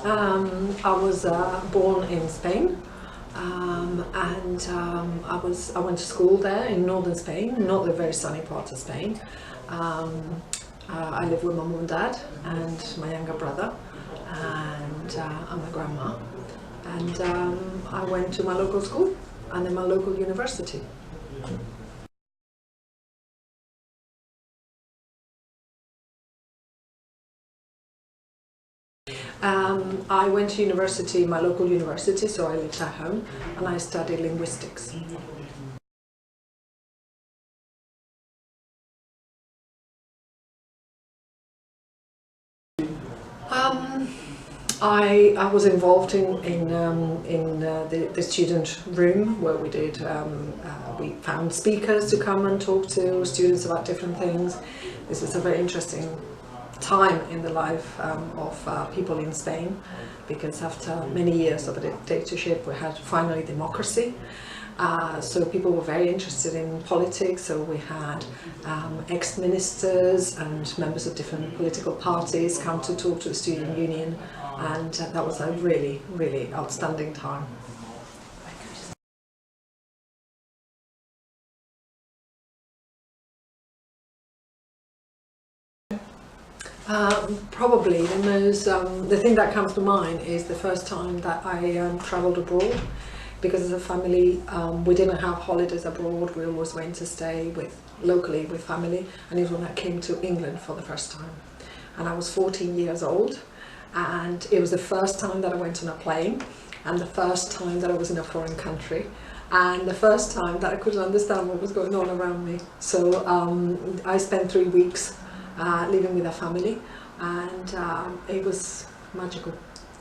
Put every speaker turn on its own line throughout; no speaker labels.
I was born in Spain, I went to school there in northern Spain, not the very sunny part of Spain. I live with my mum and dad and my younger brother and my grandma. And I went to my local school and then my local university. I went to university, my local university, so I lived at home, and I studied linguistics. I was involved in the student room where we did we found speakers to come and talk to students about different things. This was a very interesting time in the life of people in Spain, because after many years of a dictatorship we had finally democracy. So people were very interested in politics, so we had ex-ministers and members of different political parties come to talk to the student union, and that was a really, really outstanding time. Probably the thing that comes to mind is the first time that I travelled abroad, because as a family we didn't have holidays abroad. We always went to stay locally with family, and it was when I came to England for the first time, and I was 14 years old, and it was the first time that I went on a plane, and the first time that I was in a foreign country, and the first time that I could understand what was going on around me. So I spent 3 weeks living with a family, and it was magical.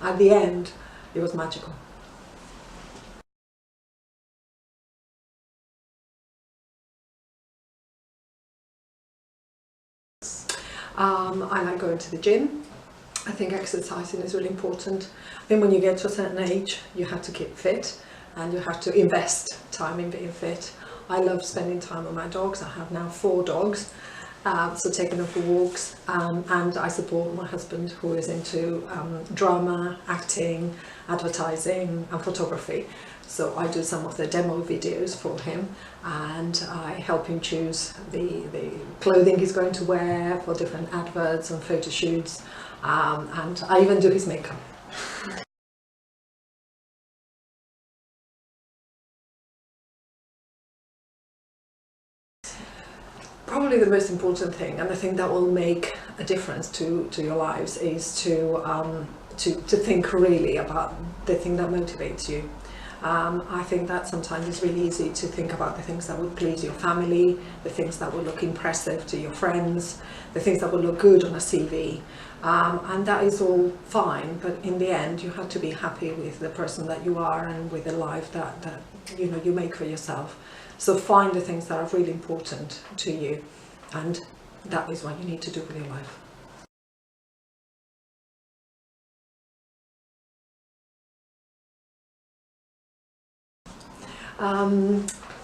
At the end, it was magical. I like going to the gym. I think exercising is really important. I think when you get to a certain age, you have to keep fit, and you have to invest time in being fit. I love spending time with my dogs. I have now 4 dogs. So taking them for walks, and I support my husband, who is into drama, acting, advertising and photography. So I do some of the demo videos for him, and I help him choose the clothing he's going to wear for different adverts and photo shoots, and I even do his makeup. Probably the most important thing, and the thing that will make a difference to your lives, is to think really about the thing that motivates you. I think that sometimes it's really easy to think about the things that would please your family, the things that would look impressive to your friends, the things that would look good on a CV, and that is all fine, but in the end you have to be happy with the person that you are and with the life that you make for yourself. So find the things that are really important to you, and that is what you need to do with your life.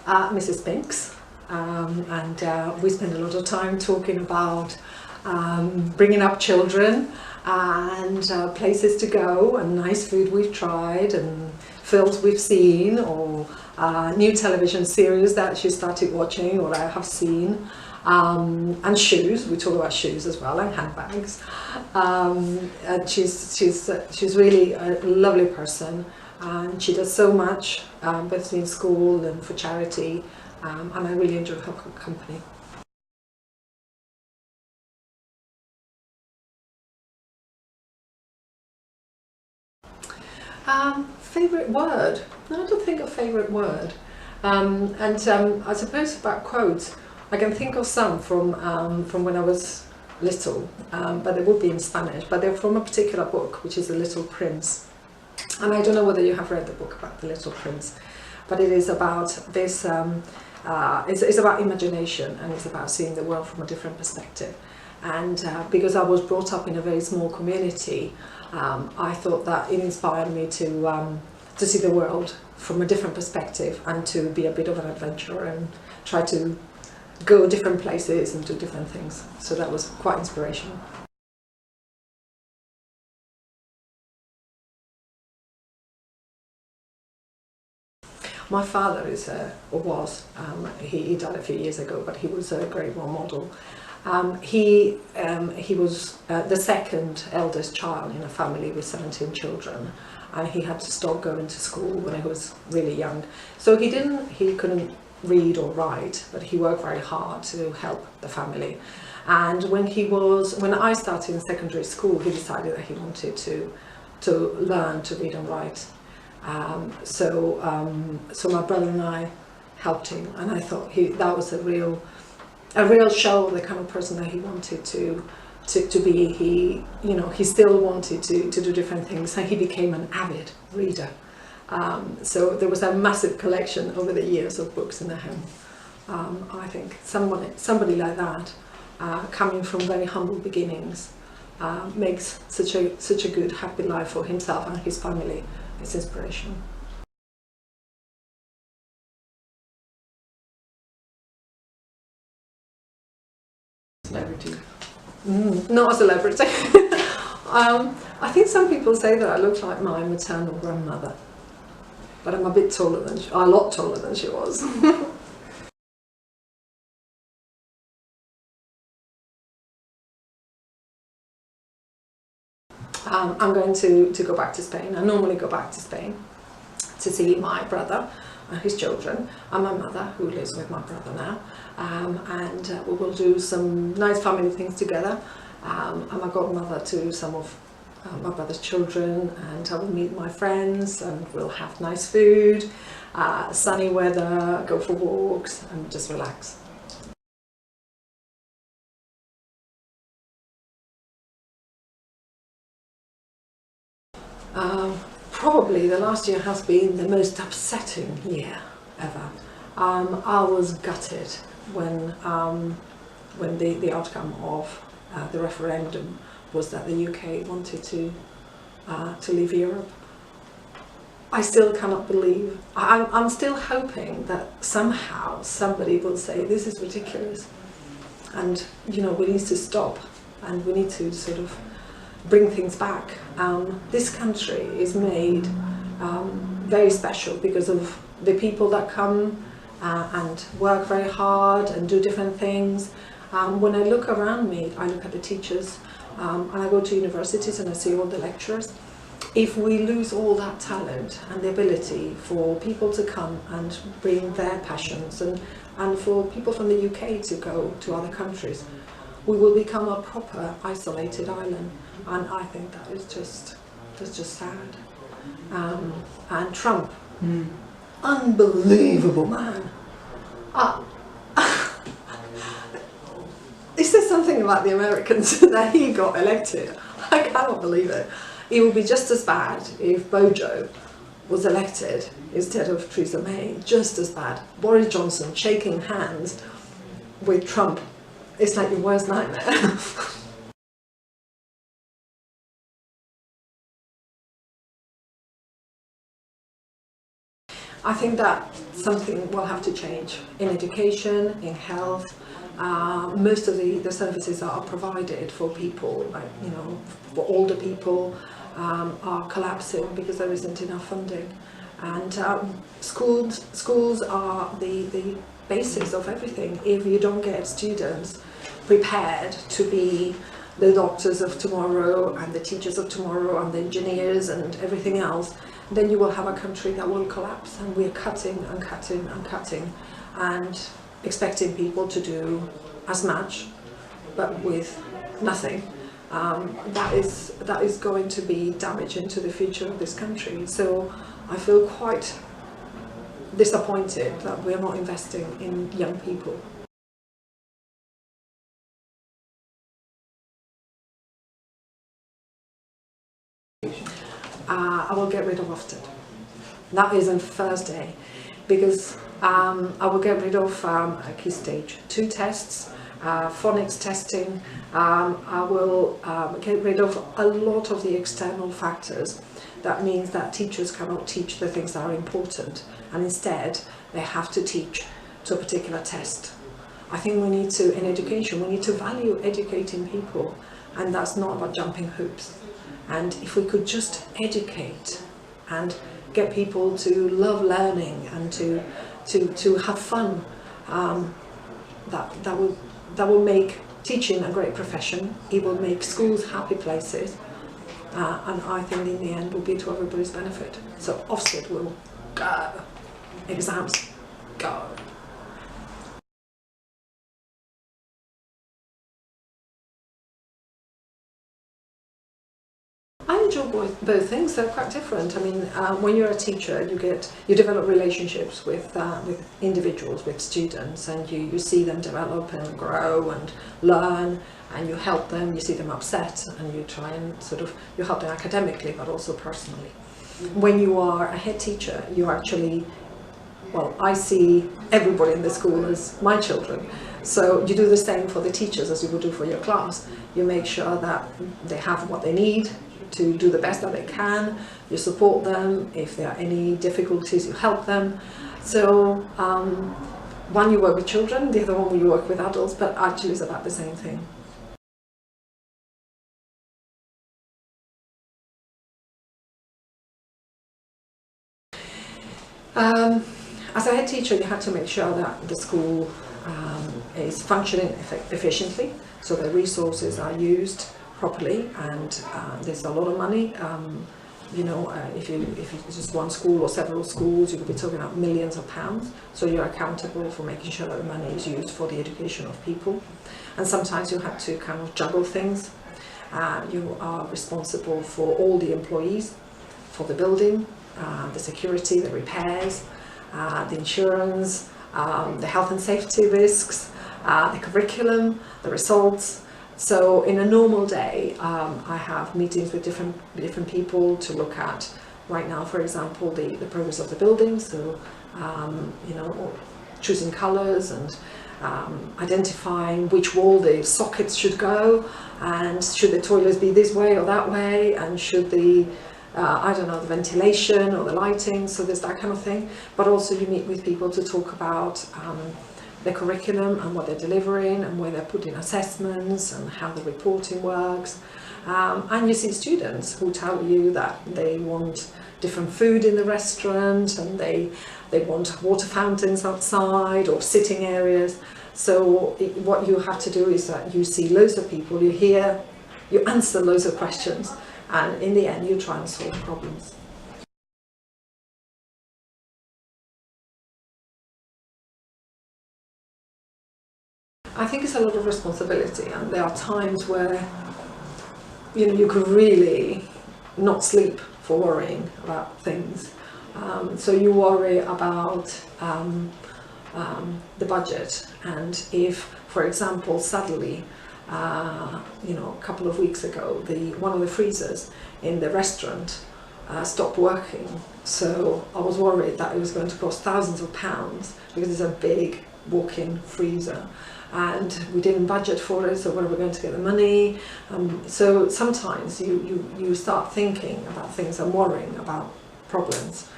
Mrs Binks, and we spend a lot of time talking about bringing up children, and places to go, and nice food we've tried, and films we've seen, or new television series that she started watching or I have seen, and shoes. We talk about shoes as well, and handbags. And she's really a lovely person, and she does so much, both in school and for charity, and I really enjoy her company. Favourite word? I don't think of favourite word. I suppose about quotes, I can think of some from when I was little, but they would be in Spanish, but they're from a particular book, which is The Little Prince. And I don't know whether you have read the book about The Little Prince, but it is about this, it's about imagination, and it's about seeing the world from a different perspective. And because I was brought up in a very small community, I thought that it inspired me to see the world from a different perspective, and to be a bit of an adventurer and try to go different places and do different things. So that was quite inspirational. My father is or was, he died a few years ago, but he was a great role model. He was the second eldest child in a family with 17 children, and he had to stop going to school when he was really young. So he couldn't read or write, but he worked very hard to help the family. And when I started in secondary school, he decided that he wanted to learn to read and write. So my brother and I helped him, and I thought that was a real show of the kind of person that he wanted to be. He still wanted to do different things, and he became an avid reader. So there was a massive collection over the years of books in the home. I think somebody like that, coming from very humble beginnings, makes such a good, happy life for himself and his family. It's inspirational. Celebrity. Not a celebrity. I think some people say that I look like my maternal grandmother, but I'm a lot taller than she was. I'm going to go back to Spain. I normally go back to Spain to see my brother and his children, and my mother, who lives with my brother now, and we will do some nice family things together. I'm a godmother to some of my brother's children, and I will meet my friends, and we'll have nice food, sunny weather, go for walks, and just relax. Probably the last year has been the most upsetting year ever. I was gutted when the outcome of the referendum was that the UK wanted to leave Europe. I still cannot believe. I'm still hoping that somehow somebody will say this is ridiculous, and we need to stop, and we need to sort of bring things back. This country is made very special because of the people that come and work very hard and do different things. When I look around me, I look at the teachers, and I go to universities and I see all the lecturers. If we lose all that talent and the ability for people to come and bring their passions, and for people from the UK to go to other countries, we will become a proper isolated island, and I think that's just sad. And Trump, unbelievable man. Is there something about the Americans that he got elected? I cannot believe it. It would be just as bad if Bojo was elected instead of Theresa May. Just as bad. Boris Johnson shaking hands with Trump. It's like your worst nightmare. I think that something will have to change in education, in health. Most of the services that are provided for people, for older people, are collapsing because there isn't enough funding. And schools are the basis of everything. If you don't get students prepared to be the doctors of tomorrow and the teachers of tomorrow and the engineers and everything else, then you will have a country that will collapse, and we're cutting and cutting and cutting and expecting people to do as much but with nothing. That is going to be damaging to the future of this country. So I feel quite disappointed that we're not investing in young people. I will get rid of Upton. That is on Thursday, because I will get rid of key stage 2 tests, phonics testing. I will get rid of a lot of the external factors. That means that teachers cannot teach the things that are important, and instead they have to teach to a particular test. I think we need to, in education, we need to value educating people, and that's not about jumping hoops. And if we could just educate and get people to love learning and to have fun, that will make teaching a great profession. It will make schools happy places, and I think in the end will be to everybody's benefit. So Ofsted will go, exams go. I enjoy both things. They're quite different. I mean, when you're a teacher, you develop relationships with individuals, with students, and you see them develop and grow and learn, and you help them. You see them upset, and you try and you help them academically, but also personally. When you are a head teacher, you actually, well, I see everybody in the school as my children. So you do the same for the teachers as you would do for your class. You make sure that they have what they need to do the best that they can. You support them. If there are any difficulties, you help them. So one you work with children, the other one you work with adults, but actually it's about the same thing. As a head teacher, you have to make sure that the school is functioning efficiently, so the resources are used properly, and there's a lot of money. If it's just one school or several schools, you could be talking about millions of pounds. So you're accountable for making sure that the money is used for the education of people. And sometimes you have to kind of juggle things. You are responsible for all the employees, for the building, the security, the repairs, the insurance, the health and safety risks, the curriculum, the results. So in a normal day, I have meetings with different people to look at, right now, for example, the progress of the building. So, choosing colours and identifying which wall the sockets should go, and should the toilets be this way or that way, and should the the ventilation or the lighting, so there's that kind of thing. But also you meet with people to talk about the curriculum and what they're delivering, and where they're putting assessments and how the reporting works. And you see students who tell you that they want different food in the restaurant, and they want water fountains outside or sitting areas. So what you have to do is that you see loads of people, you answer loads of questions, and in the end you try and solve problems. I think it's a lot of responsibility, and there are times where you could really not sleep for worrying about things. So you worry about the budget, and if, for example, suddenly a couple of weeks ago, one of the freezers in the restaurant stopped working. So I was worried that it was going to cost thousands of pounds, because it's a big walk-in freezer, and we didn't budget for it. So where are we going to get the money? So sometimes you start thinking about things and worrying about problems.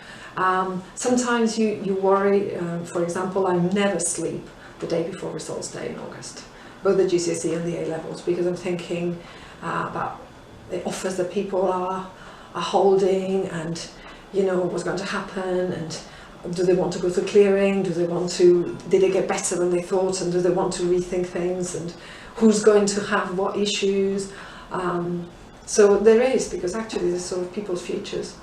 Sometimes you worry. For example, I never sleep the day before results day in August, both the GCSE and the A-levels, because I'm thinking about the offers that people are holding, and what's going to happen, and do they want to go through clearing, did they get better than they thought, and do they want to rethink things, and who's going to have what issues. So there is, because actually there's sort of people's futures.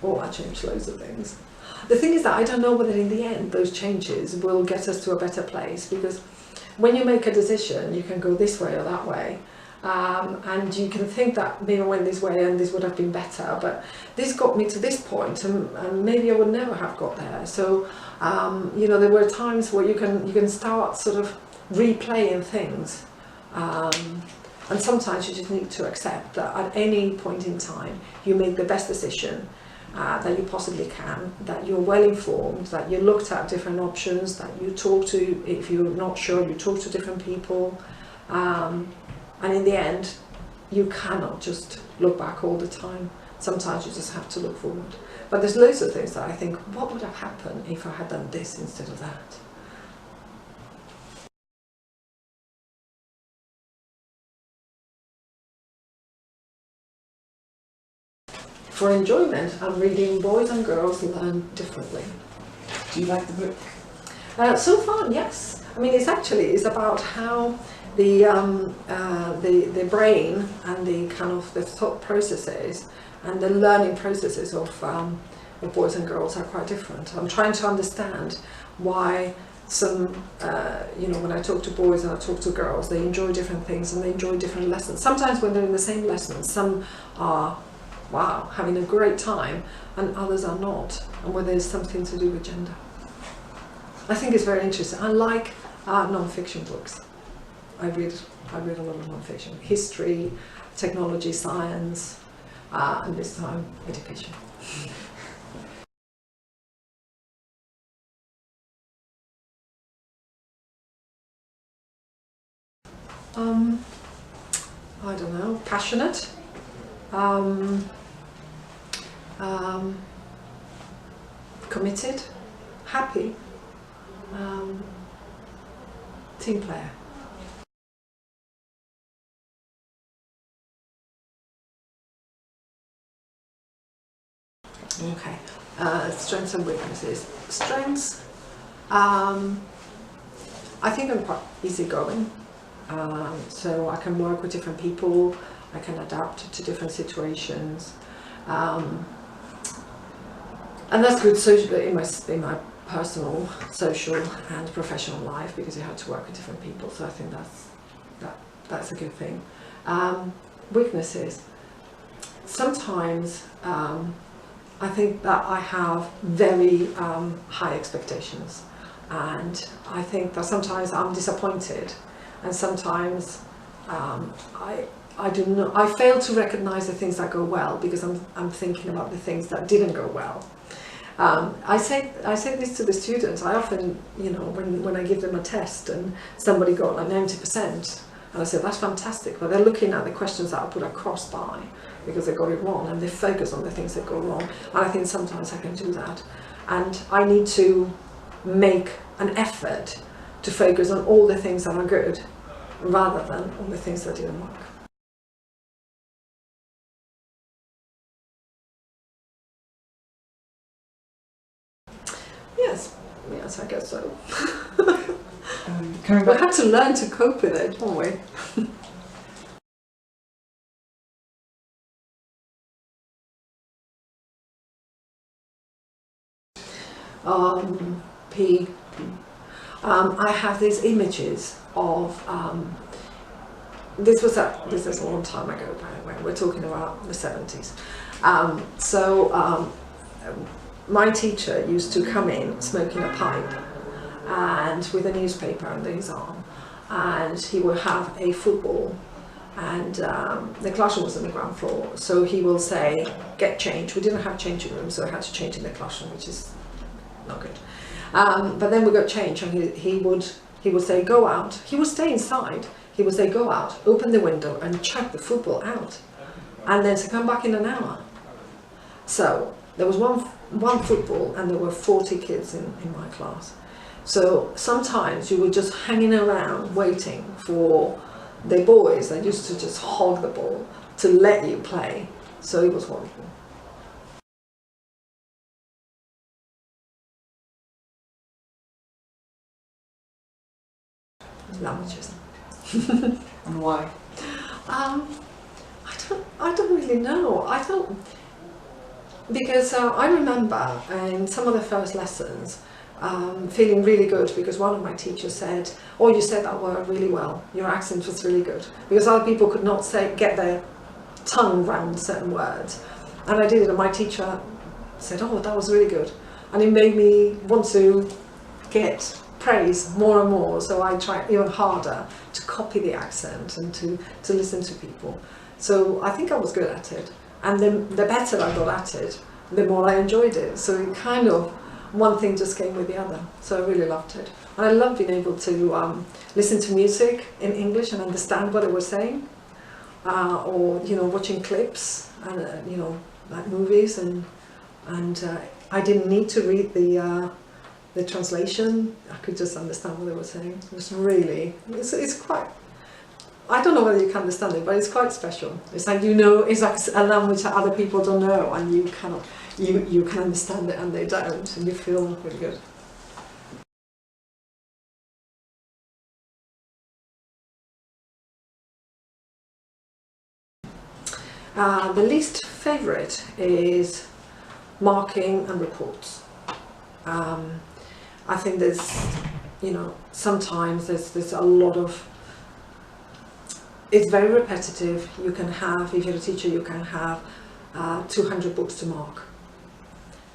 Oh, I changed loads of things. The thing is that I don't know whether in the end those changes will get us to a better place, because when you make a decision, you can go this way or that way, and you can think that maybe I went this way and this would have been better, but this got me to this point, and maybe I would never have got there. So there were times where you can start sort of replaying things, and sometimes you just need to accept that at any point in time you make the best decision that you possibly can, that you're well informed, that you looked at different options, that you talk to, if you're not sure, you talk to different people, and in the end you cannot just look back all the time. Sometimes you just have to look forward. But there's loads of things that I think, what would have happened if I had done this instead of that? for enjoyment, and reading Boys and Girls Learn Differently.
Do you like the book?
So far, yes. I mean, it's about how the brain and the kind of the thought processes and the learning processes of boys and girls are quite different. I'm trying to understand why some, when I talk to boys and I talk to girls, they enjoy different things and they enjoy different lessons. Sometimes when they're in the same lesson, some are, wow, having a great time, and others are not, and whether there's something to do with gender. I think it's very interesting. I like non-fiction books. I read a lot of non-fiction, history, technology, science, and this time education. I don't know, passionate, committed, happy, team player. Okay, strengths and weaknesses. Strengths, I think I'm quite easygoing, so I can work with different people, I can adapt to different situations, and that's good socially in my personal, social and professional life, because you have to work with different people, so I think that's a good thing. Weaknesses. Sometimes I think that I have very high expectations, and I think that sometimes I'm disappointed, and sometimes I fail to recognize the things that go well, because I'm thinking about the things that didn't go well. I say this to the students. I often, when I give them a test and somebody got like 90%, and I say that's fantastic, but they're looking at the questions that I put a cross by because they got it wrong, and they focus on the things that go wrong. And I think sometimes I can do that, and I need to make an effort to focus on all the things that are good rather than on the things that didn't work. Yes, I guess so. We had to learn to cope with it, don't we? I have these images of this is a long time ago, by the way. We're talking about the 70s. My teacher used to come in smoking a pipe and with a newspaper under his arm, and he would have a football, and the classroom was on the ground floor, so he will say, get change. We didn't have changing rooms, so I had to change in the classroom, which is not good. But then we got change, and he would say, go out. He would stay inside. He would say, go out, open the window and chuck the football out, and then to come back in an hour. So there was one football, and there were 40 kids in my class. So sometimes you were just hanging around waiting for the boys that used to just hog the ball to let you play. So it was wonderful. Languages.
And why?
I don't really know. Because I remember in some of the first lessons feeling really good, because one of my teachers said, oh, you said that word really well, your accent was really good, because other people could not get their tongue around certain words, and I did it, and my teacher said, oh, that was really good, and it made me want to get praise more and more, so I tried even harder to copy the accent and to listen to people. So I think I was good at it. And then the better I got at it, the more I enjoyed it. So it kind of, one thing just came with the other. So I really loved it. And I love being able to listen to music in English and understand what it was saying. Or, watching clips and, like movies. And I didn't need to read the translation. I could just understand what they were saying. It was really, it's quite I don't know whether you can understand it, but it's quite special. It's like, you know, it's like a language that other people don't know, and you kind of, you can understand it and they don't, and you feel really good. The least favourite is marking and reports. I think there's, you know, sometimes there's a lot of, it's very repetitive. You can have, if you're a teacher, you can have 200 books to mark.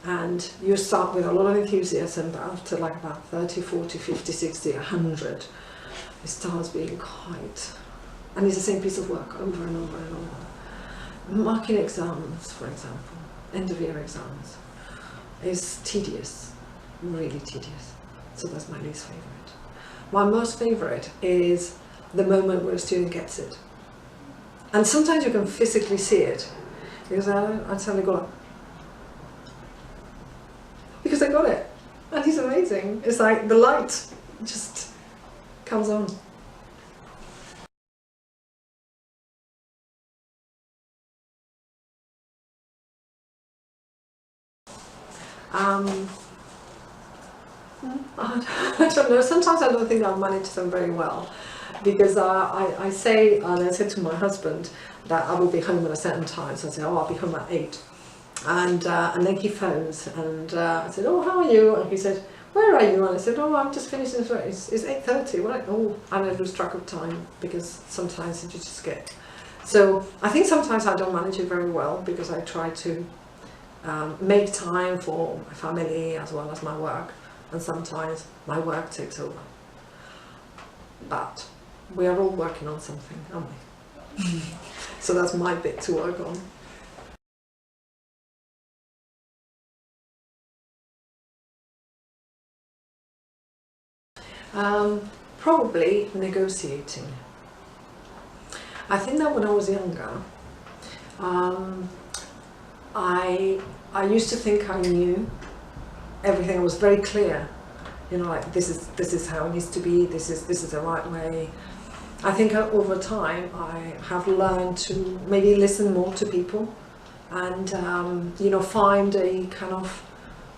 And you start with a lot of enthusiasm, but after like about 30, 40, 50, 60, 100, it starts being quite, and it's the same piece of work over and over and over. Marking exams, for example, end of year exams, is tedious, really tedious. So that's my least favourite. My most favourite is the moment where a student gets it. And sometimes you can physically see it, because I suddenly go, because I got it. And he's amazing. It's like the light just comes on. I don't know, sometimes I don't think I'll manage them very well, because I say, and I said to my husband that I will be home at a certain time, so I say, oh, I'll be home at 8. And then he phones, and I said, oh, how are you? And he said, where are you? And I said, oh, I'm just finished this work. It's 8:30. What? Oh, and I lose track of time, because sometimes you just get. So I think sometimes I don't manage it very well, because I try to make time for my family as well as my work, and sometimes my work takes over. But we are all working on something, aren't we? So that's my bit to work on. Probably negotiating. I think that when I was younger, I used to think I knew everything. Was very clear, you know, like this is how it needs to be. This is the right way. I think over time I have learned to maybe listen more to people, and you know, find a kind of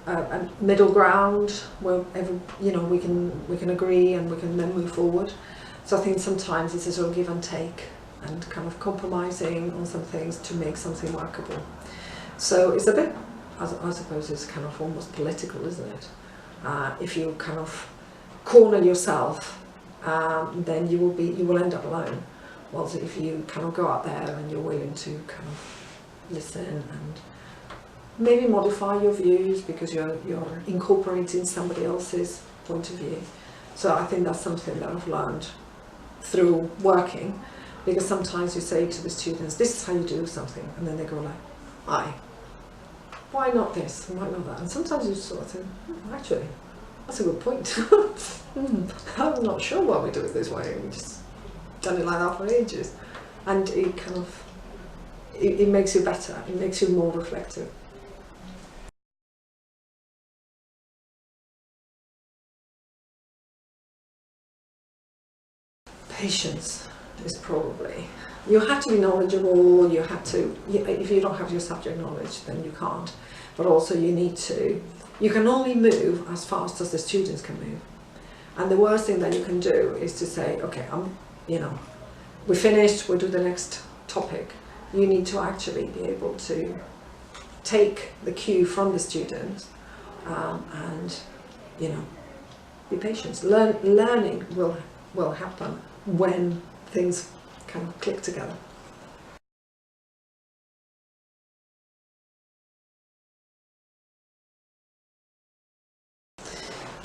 a middle ground where you know, we can agree and we can then move forward. So I think sometimes it's a sort of give and take, and kind of compromising on some things to make something workable. So it's a bit, I suppose it's kind of almost political, isn't it? If you kind of corner yourself, then you will end up alone. Whilst if you kind of go out there and you're willing to kind of listen and maybe modify your views, because you're incorporating somebody else's point of view. So I think that's something that I've learned through working, because sometimes you say to the students, this is how you do something, and then they go like, aye, why not this and why not that? And sometimes you sort of think, actually, that's a good point. I'm not sure why we do it this way. We just done it like that for ages. And it kind of, it makes you better. It makes you more reflective. Patience is probably, you have to be knowledgeable, you have to, if you don't have your subject knowledge, then you can't. But also you need to, you can only move as fast as the students can move. And the worst thing that you can do is to say, okay, you know, we're finished, we'll do the next topic. You need to actually be able to take the cue from the students and, you know, be patient. Learning will happen when things kind of click together.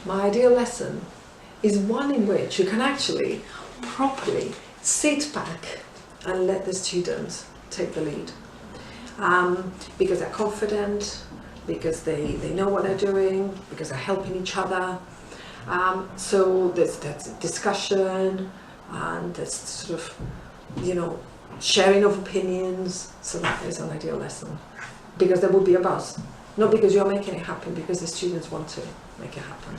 My ideal lesson is one in which you can actually properly sit back and let the students take the lead. Because they're confident, because they know what they're doing, because they're helping each other. So there's discussion, and there's sort of, you know, sharing of opinions. So that is an ideal lesson, because there will be a buzz, not because you're making it happen, because the students want to make it happen.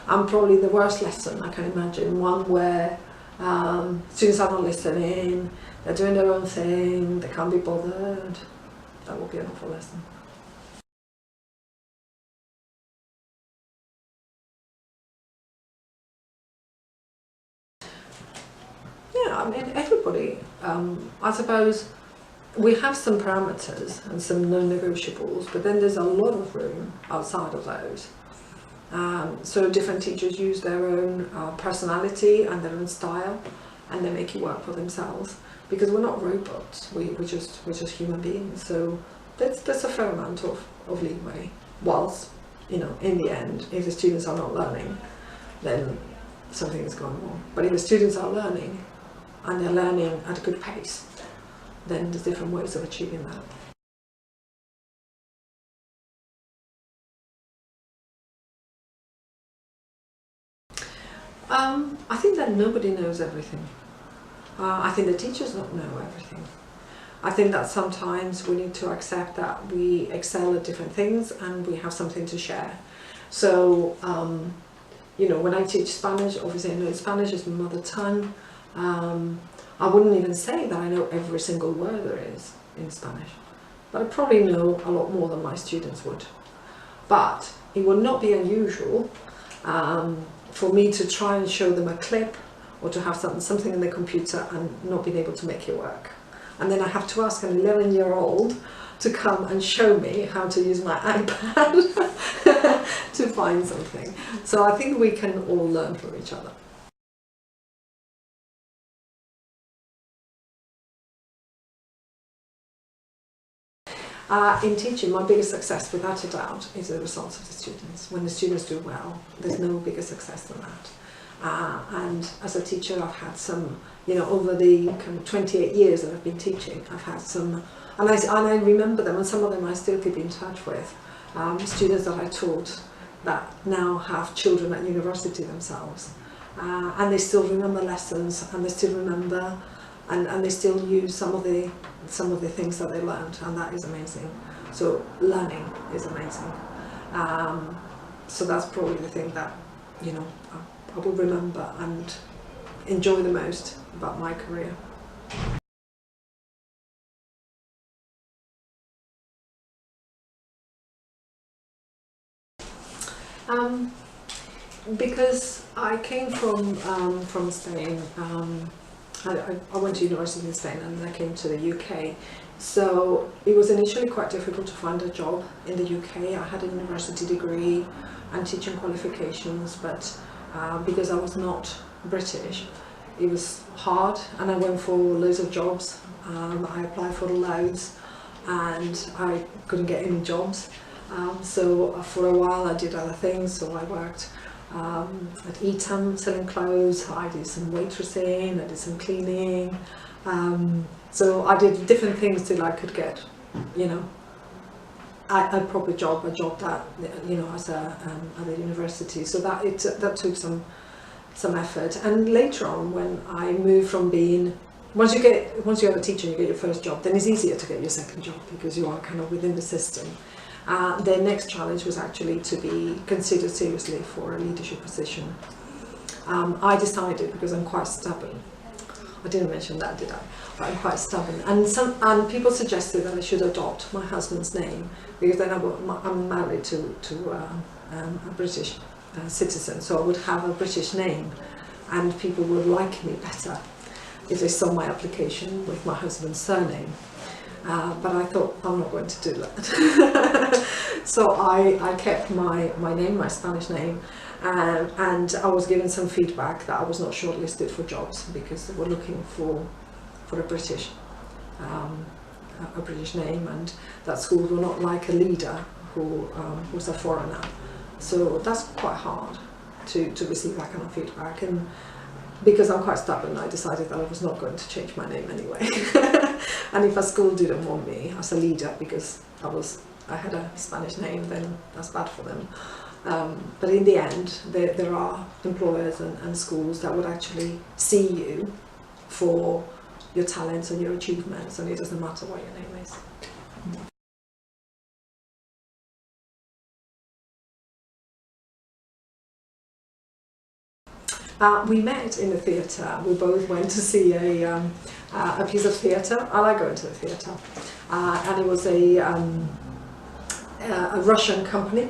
And probably the worst lesson I can imagine, one where Students are not listening, they're doing their own thing, they can't be bothered. That will be an awful lesson. Yeah, I mean, everybody, I suppose we have some parameters and some non-negotiables, but then there's a lot of room outside of those. So different teachers use their own personality and their own style, and they make it work for themselves, because we're not robots, we're just human beings. So there's a fair amount of leeway, whilst, you know, in the end, if the students are not learning, then something is going wrong. But if the students are learning, and they're learning at a good pace, then there's different ways of achieving that. I think that nobody knows everything. I think the teachers don't know everything. I think that sometimes we need to accept that we excel at different things and we have something to share. So, you know, when I teach Spanish, obviously I know Spanish is my mother tongue. I wouldn't even say that I know every single word there is in Spanish, but I probably know a lot more than my students would. But it would not be unusual for me to try and show them a clip or to have something in the computer and not being able to make it work. And then I have to ask an 11-year-old to come and show me how to use my iPad to find something. So I think we can all learn from each other. In teaching, my biggest success, without a doubt, is the results of the students. When the students do well, there's no bigger success than that. And as a teacher, I've had some, you know, over the kind of 28 years that I've been teaching, I've had some, and I remember them, and some of them I still keep in touch with, students that I taught that now have children at university themselves. And they still remember lessons, and they still remember, and they still use some of the things that they learned, and that is amazing. So learning is amazing. So that's probably the thing that, you know, I will remember and enjoy the most about my career. Because I came from Spain. I went to university in Spain and then I came to the UK. So it was initially quite difficult to find a job in the UK. I had a university degree and teaching qualifications, but because I was not British, it was hard, and I went for loads of jobs. I applied for loads and I couldn't get any jobs. So for a while I did other things. So I worked at Eton selling clothes, I did some waitressing, I did some cleaning. So I did different things till I could get, you know, a proper job, a job that, you know, as at the university. So that took some effort. And later on, when I moved from being, once you have a teacher and you get your first job, then it's easier to get your second job because you are kind of within the system. The next challenge was actually to be considered seriously for a leadership position. I decided, because I'm quite stubborn, I didn't mention that, did I? But I'm quite stubborn, and people suggested that I should adopt my husband's name, because then I'm married to a British citizen, so I would have a British name, and people would like me better if they saw my application with my husband's surname. But I thought, I'm not going to do that. So I kept my name, my Spanish name, and I was given some feedback that I was not shortlisted for jobs because they were looking for a British name, and that schools were not like a leader who was a foreigner. So that's quite hard to receive that kind of feedback. And because I'm quite stubborn, I decided that I was not going to change my name anyway. And if a school didn't want me as a leader because I had a Spanish name, then that's bad for them. But in the end, there are employers and schools that would actually see you for your talents and your achievements, and it doesn't matter what your name is. We met in the theatre. We both went to see a piece of theatre. I like going to the theatre. And it was a Russian company.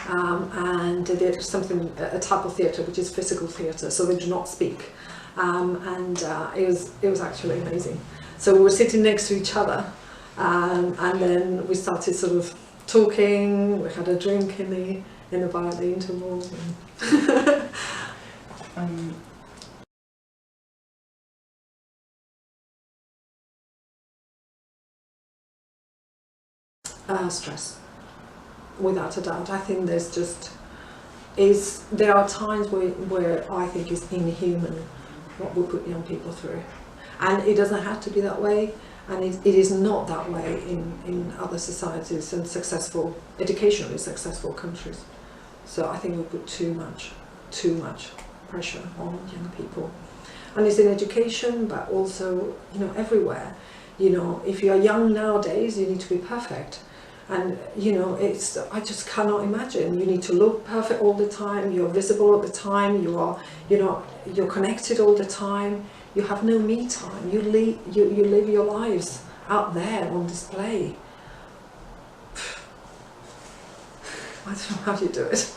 And they did something, a type of theatre which is physical theatre, so they do not speak. It was actually amazing. So we were sitting next to each other, and then we started sort of talking. We had a drink in the bar at the interval. Stress, without a doubt. I think there are times where I think it's inhuman what we put young people through, and it doesn't have to be that way, and it is not that way in other societies and educationally successful countries. So I think we put too much pressure on young people, and it's in education, but also everywhere. If you are young nowadays, you need to be perfect. And I just cannot imagine. You need to look perfect all the time. You're visible all the time. You're connected all the time. You have no me time. You live your lives out there on display. I don't know how you do it.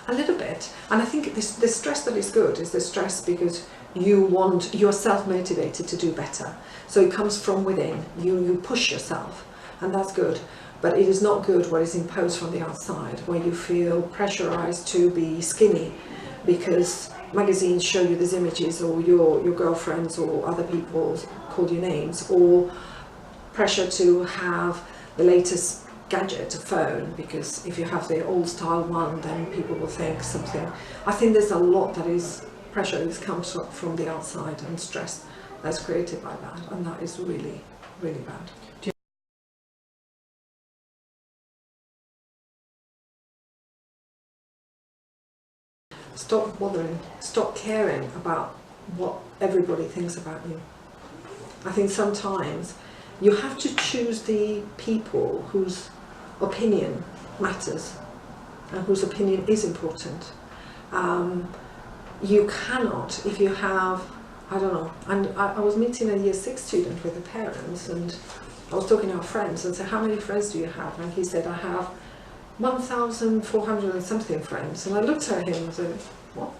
A little bit, and I think the stress that is good is the stress because you're self-motivated to do better. So it comes from within. You push yourself, and that's good. But it is not good what is imposed from the outside, where you feel pressurized to be skinny because magazines show you these images, or your girlfriends or other people call you names, or pressure to have the latest gadget, a phone, because if you have the old style one, then people will think something. I think there's a lot that is pressure that comes from the outside, and stress that's created by that, and that is really, really bad. Stop bothering, stop caring about what everybody thinks about you. I think sometimes you have to choose the people whose opinion matters and whose opinion is important. You cannot, if you have, I don't know, and I was meeting a year 6 student with the parents, and I was talking to our friends and said, how many friends do you have? And he said, I have 1,400 and something friends. And I looked at him and said, what?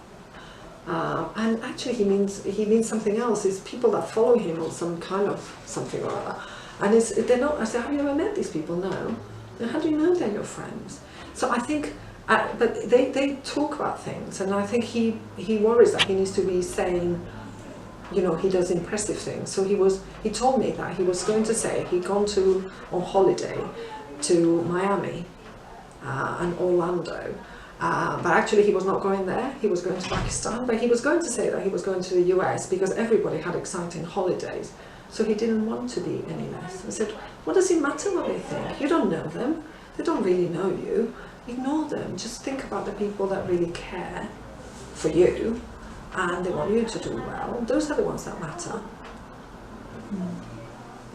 And actually he means something else. It's people that follow him or some kind of something or other. And they're not, I said, have you ever met these people? No. Then how do you know they're your friends? So I think, but they talk about things, and I think he worries that he needs to be saying, he does impressive things. So he told me that he was going to say he'd gone on holiday to Miami and Orlando, but actually he was not going there. He was going to Pakistan, but he was going to say that he was going to the US because everybody had exciting holidays. So he didn't want to be any less. I said, what does it matter what they think? You don't know them. They don't really know you. Ignore them. Just think about the people that really care for you and they want you to do well. Those are the ones that matter.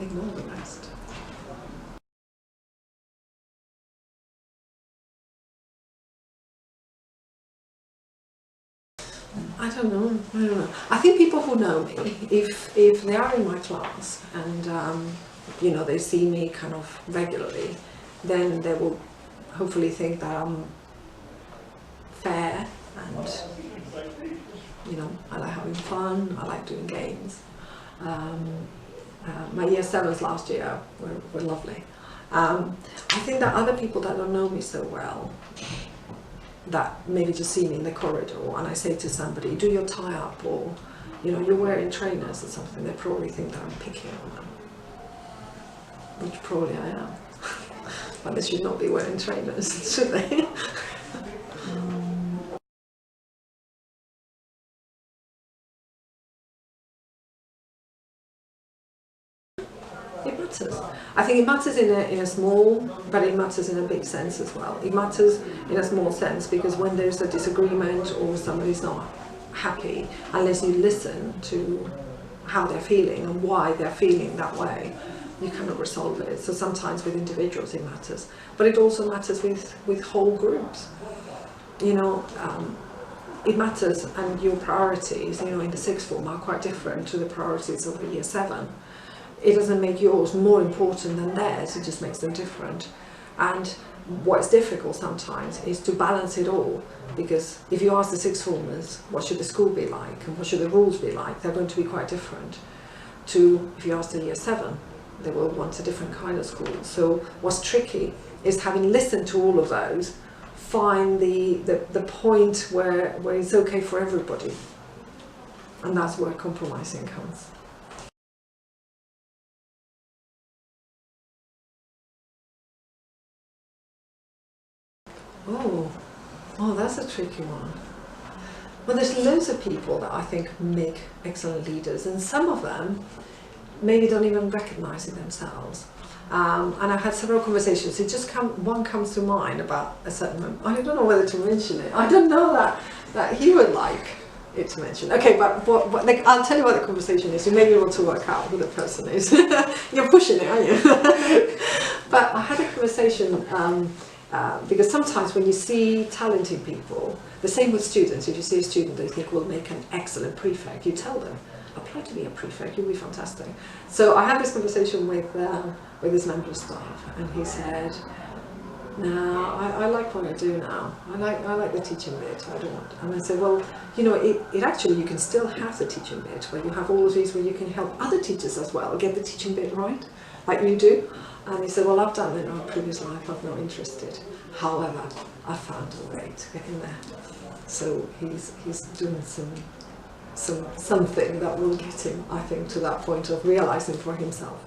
Ignore the rest. I don't know. I think people who know me, if they are in my class and they see me kind of regularly, then they will hopefully think that I'm fair and I like having fun. I like doing games. My year 7s last year were lovely. I think that other people that don't know me so well, that maybe just see me in the corridor and I say to somebody, do your tie up, or you're wearing trainers or something, they probably think that I'm picking on them, which probably I am. But they should not be wearing trainers, should they? It matters. I think it matters in a small, but it matters in a big sense as well. It matters in a small sense because when there's a disagreement or somebody's not happy, unless you listen to how they're feeling and why they're feeling that way, you cannot resolve it. So sometimes with individuals it matters, but it also matters with whole groups. You know, it matters, and your priorities, you know, in the sixth form are quite different to the priorities of a year 7. It doesn't make yours more important than theirs, it just makes them different. And what's difficult sometimes is to balance it all, because if you ask the sixth formers what should the school be like and what should the rules be like, they're going to be quite different to if you ask the year 7. They will want a different kind of school. So what's tricky is, having listened to all of those, find the point where it's okay for everybody, and that's where compromising comes. Oh, that's a tricky one. Well, there's loads of people that I think make excellent leaders, and some of them maybe don't even recognize it themselves. And I've had several conversations. One comes to mind about a certain moment. I don't know whether to mention it. I don't know that he would like it to mention. Okay, but like, I'll tell you what the conversation is. You may be able to work out who the person is. You're pushing it, aren't you? But I had a conversation because sometimes when you see talented people, the same with students. If you see a student that you think will make an excellent prefect, you tell them, apply to be a prefect, you'll be fantastic. So I had this conversation with this member of staff, and he said, no, I like what I do now. I like the teaching bit. I don't want. And I said, well, you know, it actually, you can still have the teaching bit where you have all of these where you can help other teachers as well get the teaching bit right, like you do. And he said, well, I've done it in my previous life. I'm not interested. However, I found a way to get in there. So he's doing something that will get him, I think, to that point of realizing for himself.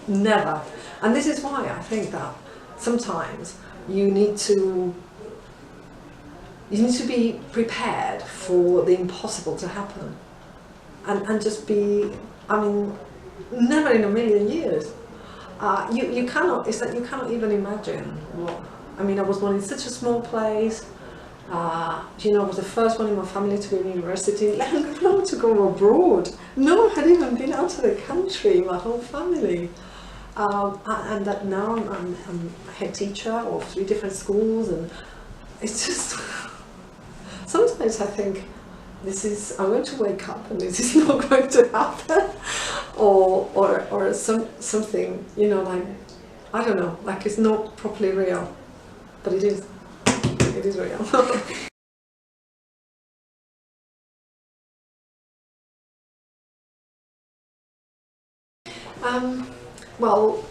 Never. And this is why I think that sometimes you need to be prepared for the impossible to happen, and just be, I mean, never in a million years. You cannot, it's like you cannot even imagine what, I mean, I was born in such a small place, you know, I was the first one in my family to go to university, let alone to go abroad. No one had even been out of the country, my whole family. And that now I'm a head teacher of 3 different schools, and it's just, sometimes I think, I'm going to wake up and this is not going to happen, or something, you know, like, I don't know, like it's not properly real, but it is real. Well,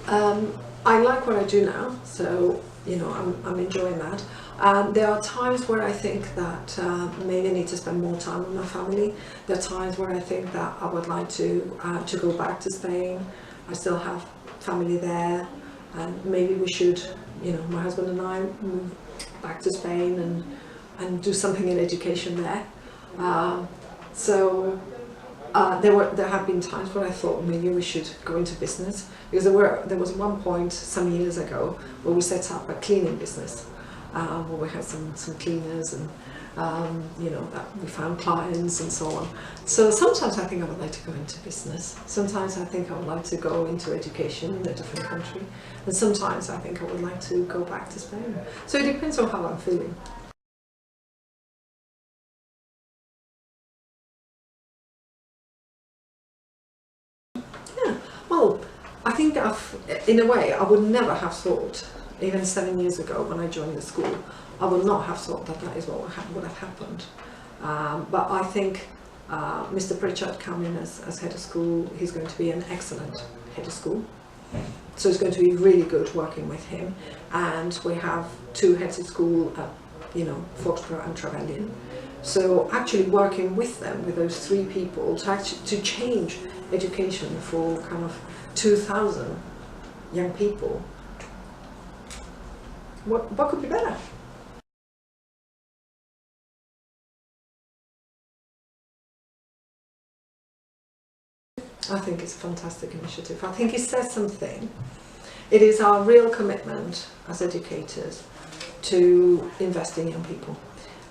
I like what I do now, so, you know, I'm enjoying that. There are times where I think that maybe I need to spend more time with my family. There are times where I think that I would like to go back to Spain. I still have family there, and maybe we should, you know, my husband and I move back to Spain and do something in education there. There have been times where I thought maybe we should go into business, because there was one point some years ago where we set up a cleaning business, where we had some cleaners, and you know, that we found clients and so on. So sometimes I think I would like to go into business. Sometimes I think I would like to go into education in a different country, and sometimes I think I would like to go back to Spain. So it depends on how I'm feeling. Well, I think in a way, I would never have thought, even 7 years ago when I joined the school, I would not have thought that is what would have happened. But I think Mr. Pritchard coming as head of school, he's going to be an excellent head of school. So it's going to be really good working with him. And we have 2 heads of school, you know, Foxborough and Trevelyan. So actually working with them, with those 3 people, to change education for kind of 2,000 young people, what could be better? I think it's a fantastic initiative. I think it says something. It is our real commitment as educators to invest in young people.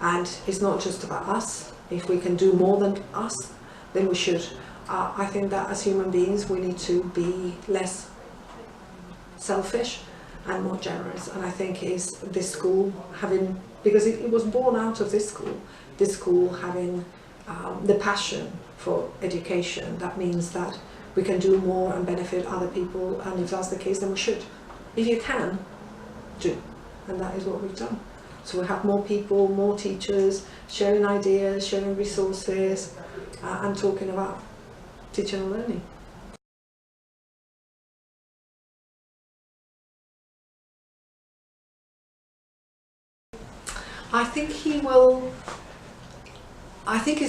And it's not just about us. If we can do more than us, then we should. I think that as human beings we need to be less selfish and more generous. And I think is this school having, because it was born out of this school having the passion for education, that means that we can do more and benefit other people, and if that's the case, then we should. If you can, do. And that is what we've done. So we have more people, more teachers, sharing ideas, sharing resources, and talking about teaching and learning. I think he will, I think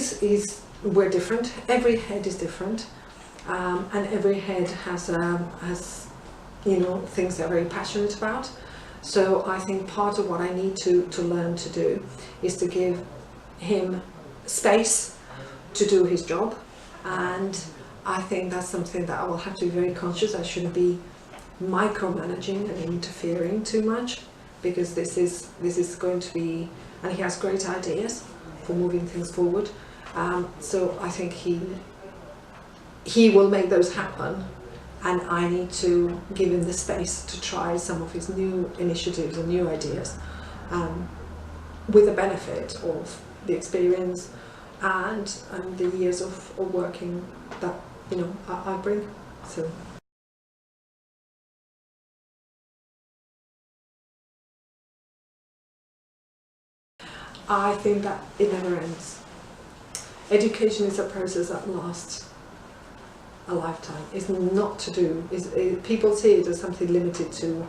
we're different. Every head is different, and every head has you know, things they're very passionate about. So I think part of what I need to learn to do is to give him space to do his job, and I think that's something that I will have to be very conscious. I shouldn't be micromanaging and interfering too much, because this is going to be, and he has great ideas for moving things forward. So I think he will make those happen, and I need to give him the space to try some of his new initiatives and new ideas, with the benefit of the experience and the years of working that, you know, I bring. So. I think that it never ends. Education is a process that lasts a lifetime. It's not to do, people see it as something limited to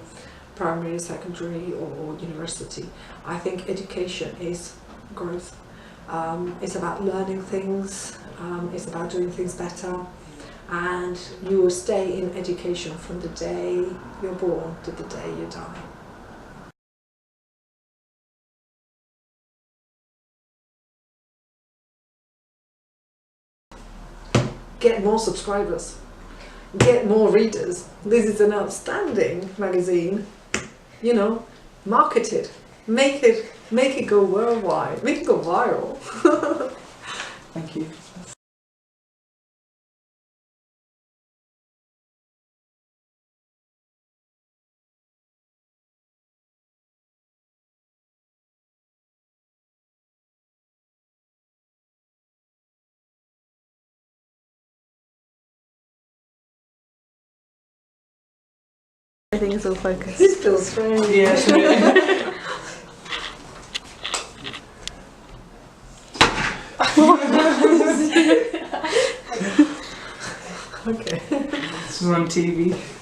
primary, secondary or university. I think education is growth. It's about learning things, it's about doing things better, and you will stay in education from the day you're born to the day you die. Get more subscribers, get more readers. This is an outstanding magazine. You know, market it, make it go worldwide, make it go viral.
Thank you.
Everything is all focused.
This feels strange.
Yeah.
Okay.
This was on TV.